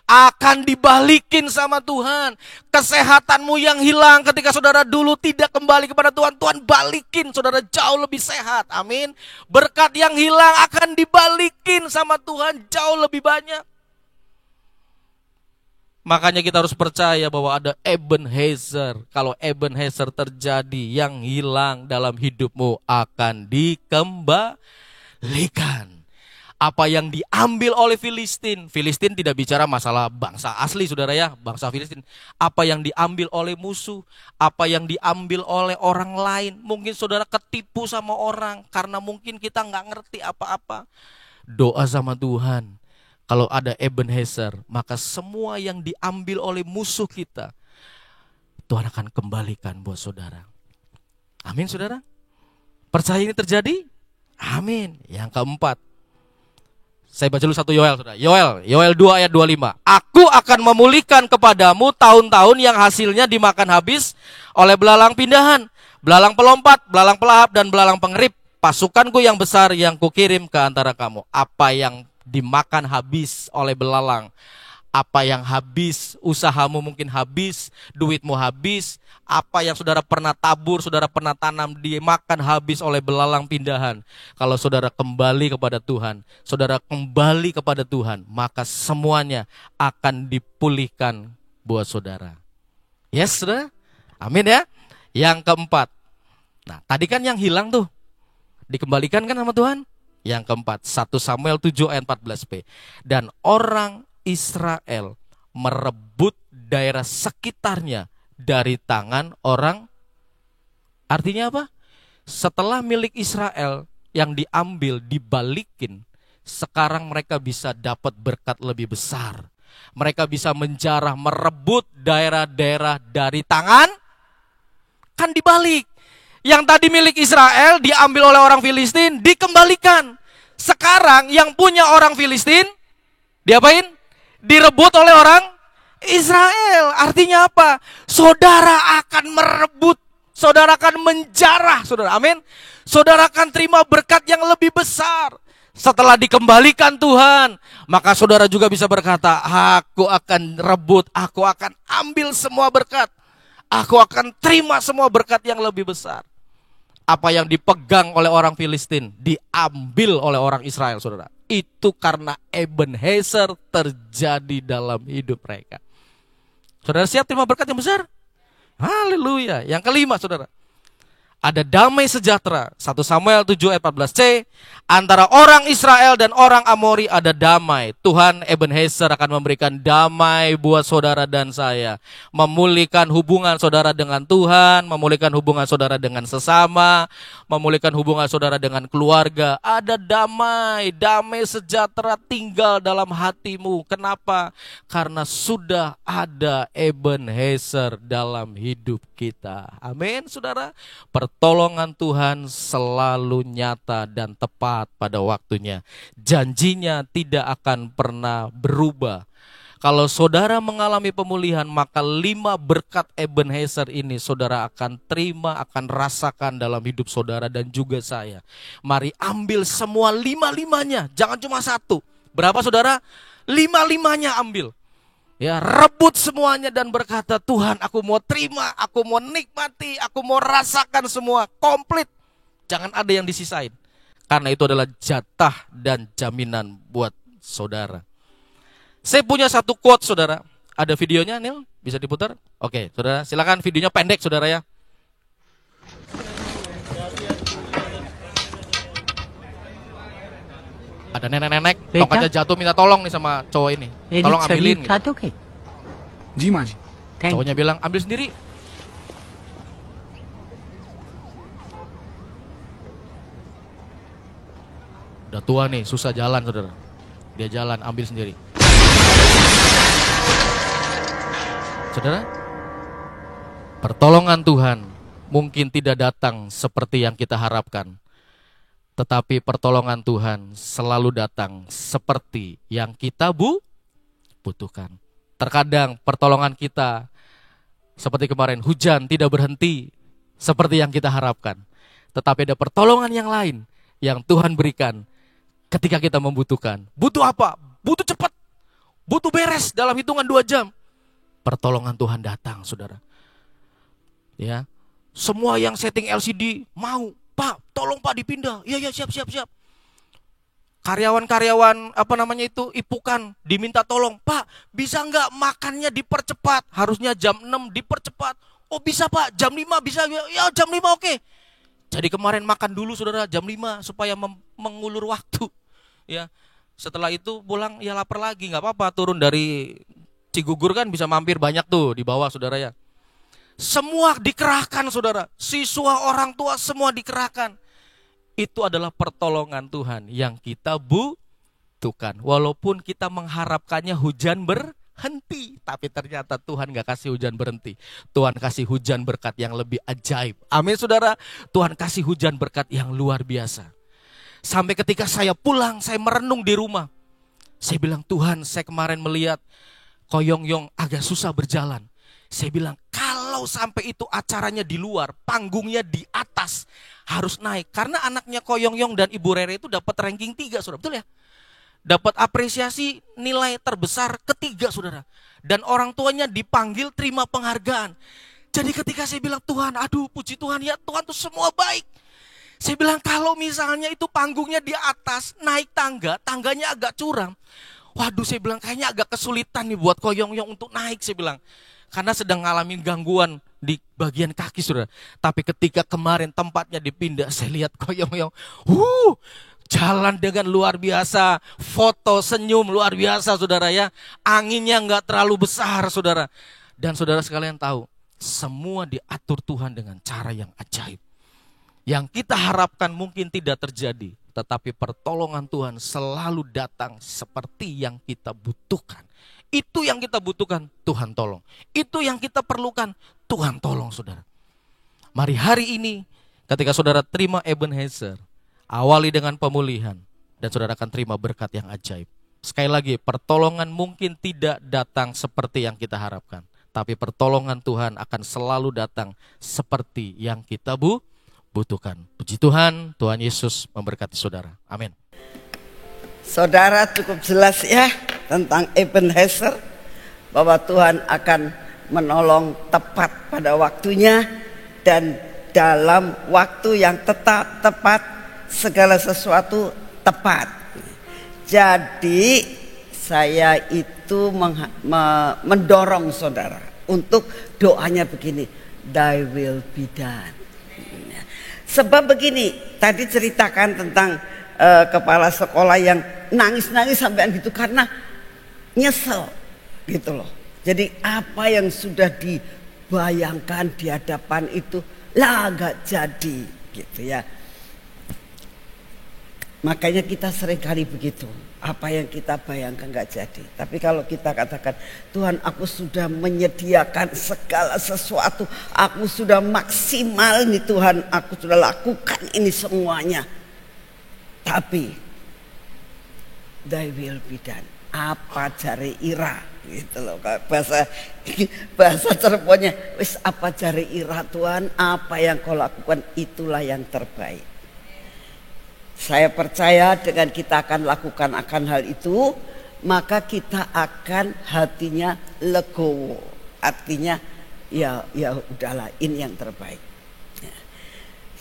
Akan dibalikin sama Tuhan. Kesehatanmu yang hilang ketika saudara dulu tidak kembali kepada Tuhan, Tuhan balikin saudara jauh lebih sehat. Amin. Berkat yang hilang akan dibalikin sama Tuhan jauh lebih banyak. Makanya kita harus percaya bahwa ada Ebenezer. Kalau Ebenezer terjadi, yang hilang dalam hidupmu akan dikembalikan. Apa yang diambil oleh Filistin. Filistin tidak bicara masalah bangsa asli saudara ya, bangsa Filistin. Apa yang diambil oleh musuh, apa yang diambil oleh orang lain. Mungkin saudara ketipu sama orang karena mungkin kita nggak ngerti apa-apa. Doa sama Tuhan. Kalau ada Ebenezer, maka semua yang diambil oleh musuh kita, Tuhan akan kembalikan buat saudara. Amin saudara. Percaya ini terjadi? Amin. Yang keempat, saya baca dulu 1 Yoel saudara. Yoel 2 ayat 25. Aku akan memulihkan kepadamu tahun-tahun yang hasilnya dimakan habis oleh belalang pindahan, belalang pelompat, belalang pelahap, dan belalang pengerip. Pasukanku yang besar yang kukirim ke antara kamu. Apa yang dimakan habis oleh belalang, apa yang habis, usahamu mungkin habis, duitmu habis, apa yang saudara pernah tabur, saudara pernah tanam, dimakan habis oleh belalang pindahan. Kalau saudara kembali kepada Tuhan, saudara kembali kepada Tuhan, maka semuanya akan dipulihkan buat saudara. Yes, saudara? Amin ya. Yang keempat, nah tadi kan yang hilang tuh dikembalikan kan sama Tuhan. Yang keempat, 1 Samuel 7 ayat 14b. Dan orang Israel merebut daerah sekitarnya dari tangan orang. Artinya apa? Setelah milik Israel yang diambil, dibalikin, sekarang mereka bisa dapat berkat lebih besar. Mereka bisa menjarah, merebut daerah-daerah dari tangan. Kan dibalik. Yang tadi milik Israel diambil oleh orang Filistin, dikembalikan. Sekarang yang punya orang Filistin diapain? Direbut oleh orang Israel. Artinya apa? Saudara akan merebut, saudara akan menjarah, saudara. Amin. Saudara akan terima berkat yang lebih besar. Setelah dikembalikan Tuhan, maka saudara juga bisa berkata, aku akan rebut, aku akan ambil semua berkat. Aku akan terima semua berkat yang lebih besar. Apa yang dipegang oleh orang Filistin diambil oleh orang Israel, saudara. Itu karena Ebenezer terjadi dalam hidup mereka. Saudara siap terima berkat yang besar? Haleluya. Yang kelima, saudara, ada damai sejahtera. 1 Samuel 7 ayat 14c. Antara orang Israel dan orang Amori ada damai. Tuhan Ebenezer akan memberikan damai buat saudara dan saya. Memulihkan hubungan saudara dengan Tuhan. Memulihkan hubungan saudara dengan sesama. Memulihkan hubungan saudara dengan keluarga. Ada damai. Damai sejahtera tinggal dalam hatimu. Kenapa? Karena sudah ada Ebenezer dalam hidup kita. Amin, saudara. Pertolongan Tuhan selalu nyata dan tepat pada waktunya. Janjinya tidak akan pernah berubah. Kalau saudara mengalami pemulihan, maka 5 berkat Ebenezer ini saudara akan terima, akan rasakan dalam hidup saudara dan juga saya. Mari ambil semua 5-5-nya, jangan cuma 1. Berapa saudara? 5-5-nya ambil. Ya, rebut semuanya dan berkata, Tuhan, aku mau terima, aku mau nikmati, aku mau rasakan semua komplit. Jangan ada yang disisain. Karena itu adalah jatah dan jaminan buat saudara. Saya punya satu quote, saudara. Ada videonya, Nil? Bisa diputar? Oke, saudara, silakan, videonya pendek, saudara ya. Ada nenek-nenek, tongkatnya jatuh minta tolong nih sama cowok ini. Tolong ambilin gitu. Ji Maji. Cowoknya bilang, ambil sendiri. Udah tua nih, susah jalan, saudara. Dia jalan, ambil sendiri. Saudara, pertolongan Tuhan mungkin tidak datang seperti yang kita harapkan. Tetapi pertolongan Tuhan selalu datang seperti yang kita butuhkan. Terkadang pertolongan kita seperti kemarin, hujan tidak berhenti seperti yang kita harapkan. Tetapi ada pertolongan yang lain yang Tuhan berikan ketika kita membutuhkan. Butuh apa? Butuh cepat. Butuh beres dalam hitungan 2 jam. Pertolongan Tuhan datang, saudara. Ya, semua yang setting LCD mau, Pak, tolong Pak dipindah. Iya, siap. Karyawan-karyawan ipukan diminta tolong, Pak, bisa nggak makannya dipercepat? Harusnya jam 6 dipercepat. Oh bisa Pak, jam 5 bisa. Ya jam 5 oke. Jadi kemarin makan dulu saudara jam 5 supaya mengulur waktu. Ya, setelah itu pulang ya lapar lagi, nggak apa-apa, turun dari Cigugur kan bisa mampir banyak tuh di bawah saudara ya. Semua dikerahkan saudara, siswa, orang tua semua dikerahkan. Itu adalah pertolongan Tuhan yang kita butuhkan. Walaupun kita mengharapkannya hujan berhenti, tapi ternyata Tuhan gak kasih hujan berhenti. Tuhan kasih hujan berkat yang lebih ajaib. Amin saudara, Tuhan kasih hujan berkat yang luar biasa. Sampai ketika saya pulang, saya merenung di rumah. Saya bilang, Tuhan, saya kemarin melihat Koyongyong agak susah berjalan. Saya bilang, kalau sampai itu acaranya di luar, panggungnya di atas, harus naik. Karena anaknya Koyongyong dan Ibu Rere itu dapat ranking 3, saudara. Betul ya? Dapat apresiasi nilai terbesar ketiga, saudara. Dan orang tuanya dipanggil terima penghargaan. Jadi ketika saya bilang, Tuhan, aduh puji Tuhan ya, Tuhan tuh semua baik. Saya bilang, kalau misalnya itu panggungnya di atas, naik tangga, tangganya agak curam. Waduh, saya bilang, kayaknya agak kesulitan nih buat Koyongyong untuk naik, saya bilang. Karena sedang ngalamin gangguan di bagian kaki, saudara. Tapi ketika kemarin tempatnya dipindah, saya lihat Koyongyong, jalan dengan luar biasa, foto senyum luar biasa, saudara ya. Anginnya nggak terlalu besar, saudara. Dan saudara sekalian tahu, semua diatur Tuhan dengan cara yang ajaib. Yang kita harapkan mungkin tidak terjadi, tetapi pertolongan Tuhan selalu datang seperti yang kita butuhkan. Itu yang kita butuhkan, Tuhan tolong. Itu yang kita perlukan, Tuhan tolong saudara. Mari hari ini ketika saudara terima Ebenezer, awali dengan pemulihan dan saudara akan terima berkat yang ajaib. Sekali lagi, pertolongan mungkin tidak datang seperti yang kita harapkan, tapi pertolongan Tuhan akan selalu datang seperti yang kita butuhkan. Puji Tuhan, Tuhan Yesus memberkati saudara. Amin. Saudara cukup jelas ya tentang Ebenezer, bahwa Tuhan akan menolong tepat pada waktunya dan dalam waktu yang tepat, segala sesuatu tepat. Jadi saya itu mendorong saudara untuk doanya begini, thy will be done. Sebab begini, tadi ceritakan tentang kepala sekolah yang nangis-nangis sampai gitu karena nyesel gitu loh. Jadi apa yang sudah dibayangkan di hadapan itu lah gak jadi gitu ya. Makanya kita seringkali begitu. Apa yang kita bayangkan gak jadi. Tapi kalau kita katakan, Tuhan aku sudah menyediakan segala sesuatu. Aku sudah maksimal nih Tuhan. Aku sudah lakukan ini semuanya. Tapi, thy will be done. Apa jari ira. Gitu loh. Bahasa Cirebonnya. Wis apa jari ira Tuhan. Apa yang kau lakukan itulah yang terbaik. Saya percaya dengan kita akan lakukan akan hal itu, maka kita akan hatinya legowo. Artinya ya udahlah ini yang terbaik.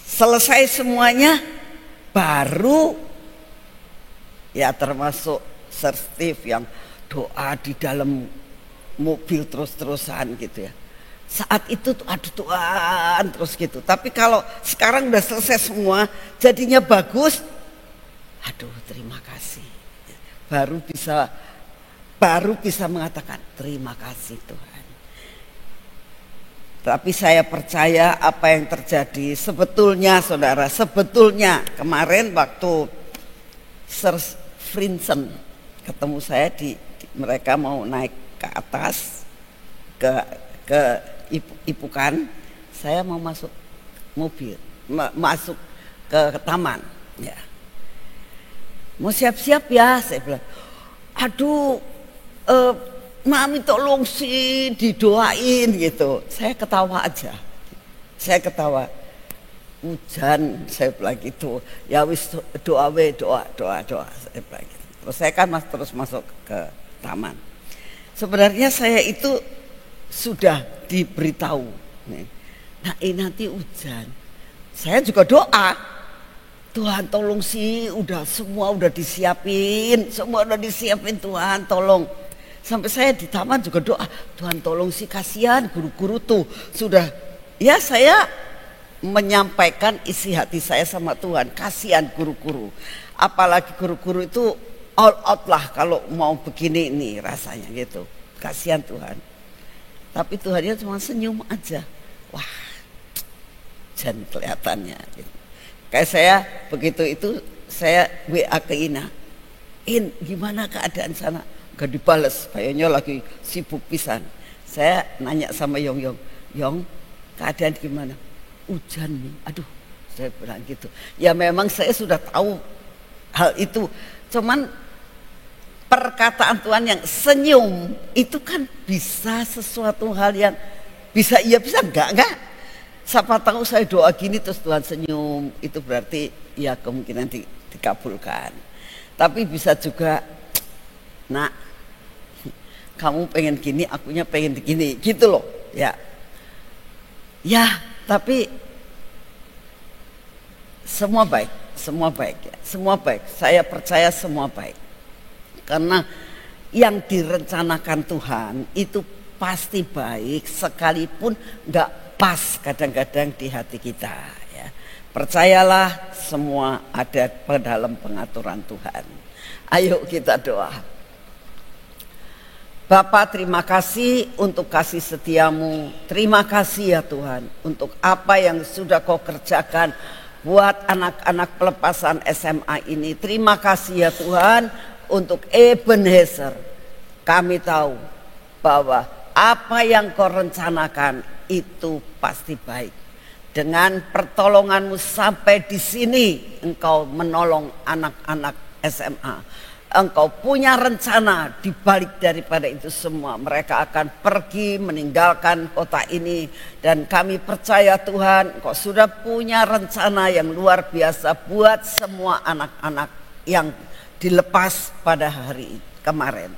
Selesai semuanya baru ya termasuk Sir Steve yang doa di dalam mobil terus-terusan gitu ya. Saat itu tuh aduh Tuhan terus gitu. Tapi kalau sekarang udah selesai semua, jadinya bagus. Aduh terima kasih. Baru bisa mengatakan terima kasih Tuhan. Tapi saya percaya apa yang terjadi sebetulnya saudara, sebetulnya kemarin waktu Sir Vincent ketemu saya mereka mau naik ke atas ke Ipukan, saya mau masuk mobil, masuk ke taman, ya. Mau siap-siap ya, saya bilang. Aduh, mami tolong sih didoain gitu. Saya ketawa aja, saya ketawa. Hujan, saya bilang gitu. Ya wis doa, saya bilang gitu. Terus saya kan terus masuk ke taman. Sebenarnya saya itu sudah diberitahu. Nah ini nanti hujan. Saya juga doa. Tuhan tolong sih semua udah disiapin. Semua udah disiapin Tuhan tolong. Sampai saya di taman juga doa. Tuhan tolong sih kasihan guru-guru tuh. Sudah ya saya menyampaikan isi hati saya sama Tuhan. Kasihan guru-guru. Apalagi guru-guru itu all out lah kalau mau begini nih rasanya gitu. Kasihan Tuhan. Tapi Tuhannya cuma senyum aja. Wah, jangan kelihatannya. Kayak saya begitu itu saya WA ke Ina. Gimana keadaan sana? Gak dibales, kayaknya lagi sibuk pisan. Saya nanya sama Yong, keadaan gimana? Hujan nih, aduh, saya bilang gitu. Ya memang saya sudah tahu hal itu. Cuman perkataan Tuhan yang senyum itu kan bisa sesuatu hal yang bisa iya bisa enggak. Siapa tahu saya doa gini terus Tuhan senyum, itu berarti ya kemungkinan dikabulkan. Tapi bisa juga, nak kamu pengen gini, akunya pengen gini, gitu loh. Ya, tapi semua baik ya, semua baik. Saya percaya semua baik. Karena yang direncanakan Tuhan itu pasti baik sekalipun gak pas kadang-kadang di hati kita ya. Percayalah semua ada dalam pengaturan Tuhan. Ayo kita doa. Bapa terima kasih untuk kasih setiamu. Terima kasih ya Tuhan untuk apa yang sudah kau kerjakan buat anak-anak pelepasan SMA ini. Terima kasih ya Tuhan untuk Ebenezer. Kami tahu bahwa apa yang kau rencanakan itu pasti baik. Dengan pertolonganmu sampai di sini engkau menolong anak-anak SMA. Engkau punya rencana di balik daripada itu semua. Mereka akan pergi meninggalkan kota ini. Dan kami percaya Tuhan engkau sudah punya rencana yang luar biasa buat semua anak-anak yang dilepas pada hari kemarin.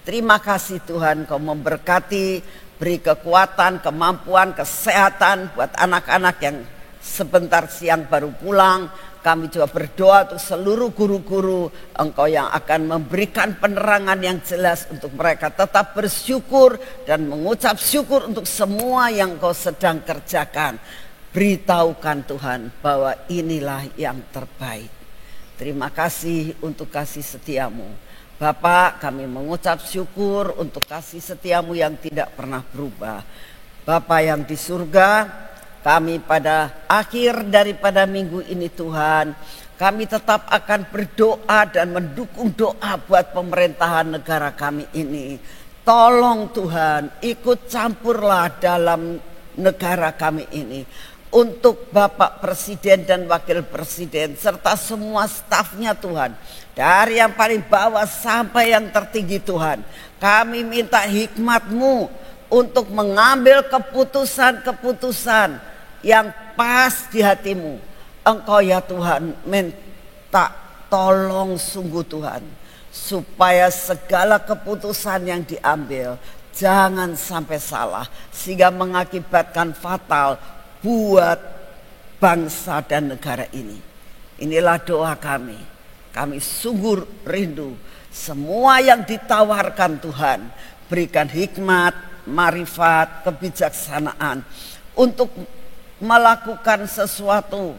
Terima kasih Tuhan kau memberkati, beri kekuatan, kemampuan, kesehatan buat anak-anak yang sebentar siang baru pulang. Kami juga berdoa untuk seluruh guru-guru, Engkau yang akan memberikan penerangan yang jelas untuk mereka tetap bersyukur dan mengucap syukur untuk semua yang Engkau sedang kerjakan. Beritahukan Tuhan bahwa inilah yang terbaik. Terima kasih untuk kasih setiamu. Bapak, kami mengucap syukur untuk kasih setiamu yang tidak pernah berubah. Bapak yang di surga, kami pada akhir daripada minggu ini Tuhan, kami tetap akan berdoa dan mendukung doa buat pemerintahan negara kami ini. Tolong Tuhan, ikut campurlah dalam negara kami ini. Untuk Bapak Presiden dan Wakil Presiden serta semua stafnya Tuhan, dari yang paling bawah sampai yang tertinggi Tuhan, kami minta hikmat-Mu untuk mengambil keputusan-keputusan yang pas di hati-Mu. Engkau ya Tuhan minta tolong sungguh Tuhan, supaya segala keputusan yang diambil jangan sampai salah sehingga mengakibatkan fatal buat bangsa dan negara ini. Inilah doa kami. Kami sungguh rindu semua yang ditawarkan Tuhan, berikan hikmat, marifat, kebijaksanaan untuk melakukan sesuatu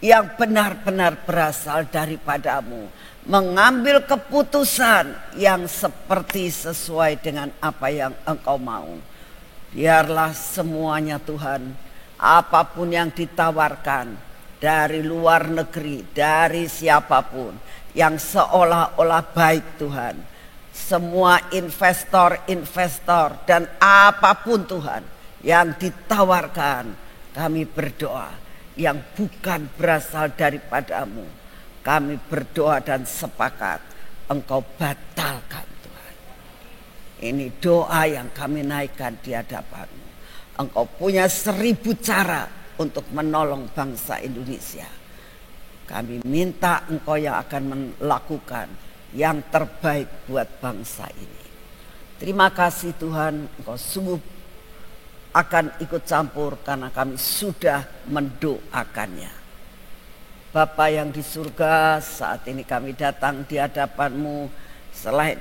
yang benar-benar berasal daripada-Mu, mengambil keputusan yang seperti sesuai dengan apa yang Engkau mau. Biarlah semuanya Tuhan, apapun yang ditawarkan dari luar negeri, dari siapapun yang seolah-olah baik Tuhan, semua investor-investor dan apapun Tuhan yang ditawarkan, kami berdoa yang bukan berasal daripada-Mu, kami berdoa dan sepakat Engkau batalkan. Ini doa yang kami naikkan di hadapan-Mu. Engkau punya 1000 cara untuk menolong bangsa Indonesia. Kami minta Engkau yang akan melakukan yang terbaik buat bangsa ini. Terima kasih Tuhan, Engkau sungguh akan ikut campur karena kami sudah mendoakannya. Bapa yang di surga, saat ini kami datang di hadapan-Mu. Selain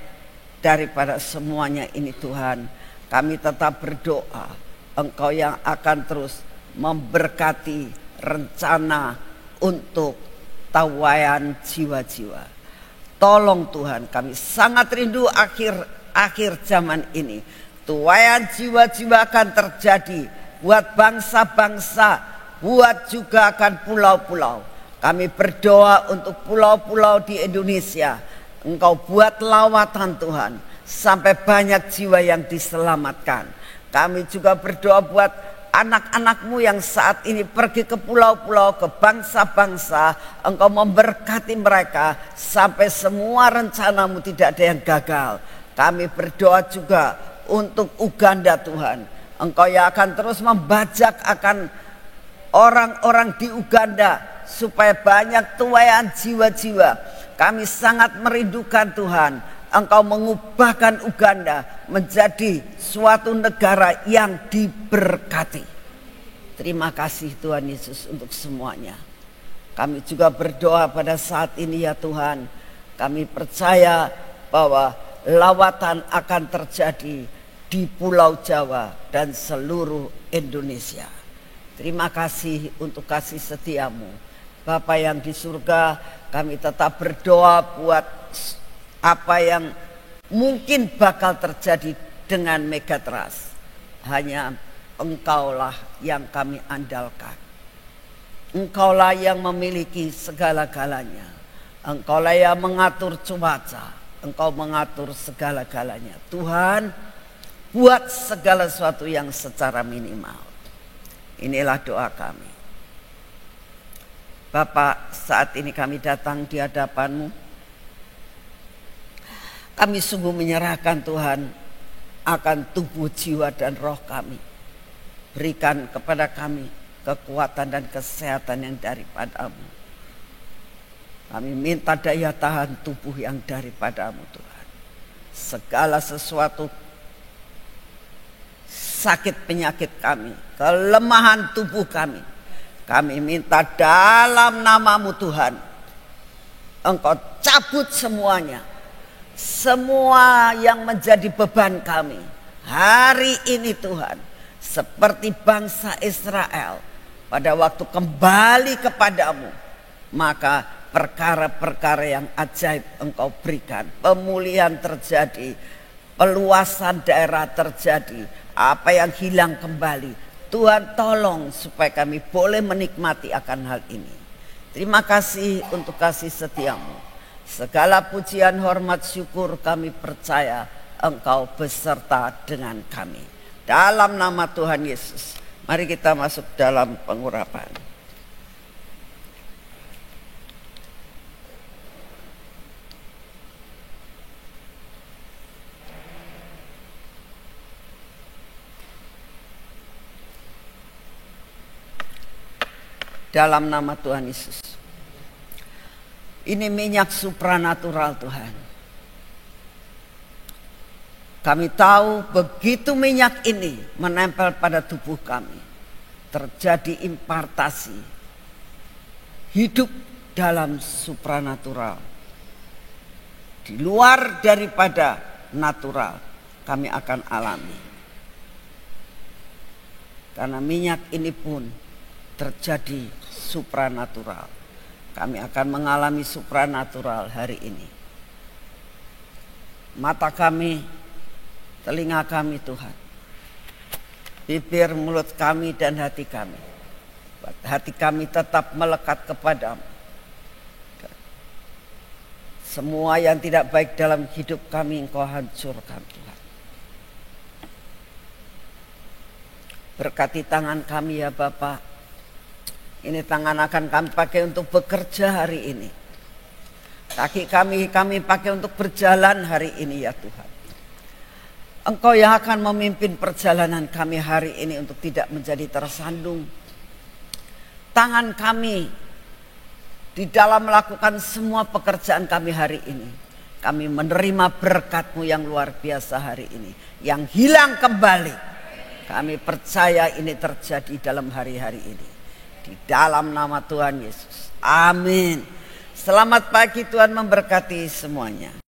daripada semuanya ini Tuhan, kami tetap berdoa Engkau yang akan terus memberkati rencana untuk tawayan jiwa-jiwa. Tolong Tuhan, kami sangat rindu akhir zaman ini. Tuayan jiwa-jiwa akan terjadi buat bangsa-bangsa, buat juga akan pulau-pulau. Kami berdoa untuk pulau-pulau di Indonesia. Engkau buat lawatan Tuhan, sampai banyak jiwa yang diselamatkan. Kami juga berdoa buat anak-anak-Mu yang saat ini pergi ke pulau-pulau, ke bangsa-bangsa. Engkau memberkati mereka sampai semua rencana-Mu tidak ada yang gagal. Kami berdoa juga untuk Uganda Tuhan. Engkau yang akan terus membajak akan orang-orang di Uganda supaya banyak tuaian jiwa-jiwa. Kami sangat merindukan Tuhan, Engkau mengubahkan Uganda menjadi suatu negara yang diberkati. Terima kasih Tuhan Yesus untuk semuanya. Kami juga berdoa pada saat ini ya Tuhan, kami percaya bahwa lawatan akan terjadi di Pulau Jawa dan seluruh Indonesia. Terima kasih untuk kasih setiamu. Bapa yang di surga, kami tetap berdoa buat apa yang mungkin bakal terjadi dengan Megatrust. Hanya Engkaulah yang kami andalkan. Engkaulah yang memiliki segala-galanya. Engkaulah yang mengatur cuaca. Engkau mengatur segala-galanya. Tuhan, buat segala sesuatu yang secara minimal. Inilah doa kami. Bapak, saat ini kami datang di hadapan-Mu. Kami sungguh menyerahkan Tuhan akan tubuh, jiwa, dan roh kami. Berikan kepada kami kekuatan dan kesehatan yang daripada-Mu. Kami minta daya tahan tubuh yang daripada-Mu Tuhan. Segala sesuatu sakit penyakit kami, kelemahan tubuh kami, Kami minta dalam nama-Mu Tuhan, Engkau cabut semuanya. Semua yang menjadi beban kami hari ini Tuhan. Seperti bangsa Israel pada waktu kembali kepadamu. Maka perkara-perkara yang ajaib Engkau berikan. Pemulihan terjadi, peluasan daerah terjadi. Apa yang hilang kembali, Tuhan tolong supaya kami boleh menikmati akan hal ini. Terima kasih untuk kasih setiamu. Segala pujian, hormat, syukur kami percaya Engkau beserta dengan kami. Dalam nama Tuhan Yesus, mari kita masuk dalam pengurapan. Dalam nama Tuhan Yesus. Ini minyak supranatural Tuhan. Kami tahu begitu minyak ini menempel pada tubuh kami, terjadi impartasi hidup dalam supranatural. Di luar daripada natural kami akan alami. Karena minyak ini pun terjadi supranatural. Kami akan mengalami supranatural hari ini. Mata kami, telinga kami Tuhan, bibir, mulut kami dan hati kami. Hati kami tetap melekat kepadamu. Semua yang tidak baik dalam hidup kami Engkau hancurkan Tuhan. Berkati tangan kami ya Bapa. Ini tangan akan kami pakai untuk bekerja hari ini. Kaki kami pakai untuk berjalan hari ini ya Tuhan. Engkau yang akan memimpin perjalanan kami hari ini untuk tidak menjadi tersandung. Tangan kami di dalam melakukan semua pekerjaan kami hari ini. Kami menerima berkat-Mu yang luar biasa hari ini. Yang hilang kembali. Kami percaya ini terjadi dalam hari-hari ini. Di dalam nama Tuhan Yesus. Amin. Selamat pagi, Tuhan memberkati semuanya.